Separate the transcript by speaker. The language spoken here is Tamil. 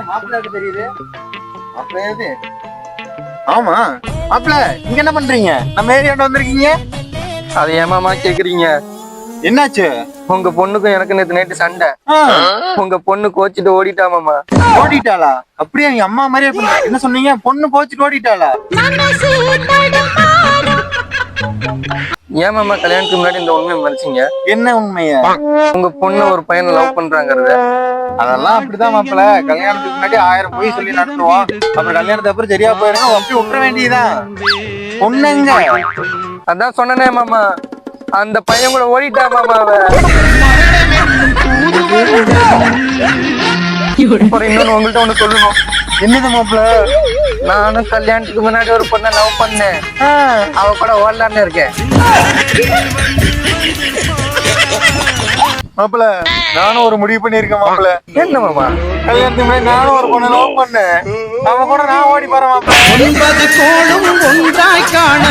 Speaker 1: மாப்பிள்ளை தெரியுது. மாப்பிள்ளை எது? ஆமா மாப்பிள்ள, இங்க என்ன பண்றீங்க? நம்ம ஏரியாண்ட வந்திருக்கீங்க.
Speaker 2: அது ஏமாமா கேக்குறீங்க?
Speaker 1: என்னாச்சு?
Speaker 2: உங்க பொண்ணுக்கும் எனக்கு நேத்து நைட்டு சண்டை. உங்க பொண்ணு கோச்சிட்டு ஓடிட்டாமாமா.
Speaker 1: ஓடிட்டாளா? அப்படியே எங்க அம்மா மாதிரியே பண்ண. என்ன சொன்னீங்க? பொண்ணு கோச்சிட்டு ஓடிட்டாளா?
Speaker 2: ஏமாமா கல்யாணத்துக்கு முன்னாடி இந்த உண்மையை மறைச்சிங்க?
Speaker 1: என்ன உண்மையா?
Speaker 2: உங்க பொண்ணு ஒரு பையனை லவ் பண்றாங்கறது.
Speaker 1: அதெல்லாம் அப்படிதான் மாப்பிள்ள. கல்யாணத்துக்கு முன்னாடி 1000 போய் சொல்லி நடத்துவோம். அப்புறம் கல்யாணத்துக்கு அப்புறம் சரியா போயிருங்க, அப்படி விட்டுற வேண்டியதுதான். பொண்ணுங்க
Speaker 2: அதான் சொன்னனே மாமா, அந்த பையன் கூட ஓடிட்டா மாமா. அப்புறம் இன்னொன்னு உங்கள்கிட்ட ஒண்ணு சொல்லணும்.
Speaker 1: என்னது மாப்பிள்ள?
Speaker 2: நானும் கல்யாணத்துக்கு முன்னாடி ஒரு பொண்ணை லவ் பண்ணேன். அவ கூட ஓடலான்னு இருக்கேன்.
Speaker 1: மாப்பிள்ள, நானும் ஒரு முடிவு பண்ணிருக்கேன் மாப்பிள்ள.
Speaker 2: என்ன மாமா?
Speaker 1: கல்யாணத்துக்கு முன்னாடி நானும் ஒரு பொண்ணை லவ் பண்ணேன். அவன் கூட நான் ஓடி போறேன் மாப்பிள்ள.
Speaker 3: 9 கோளும் ஒன்றாய் காண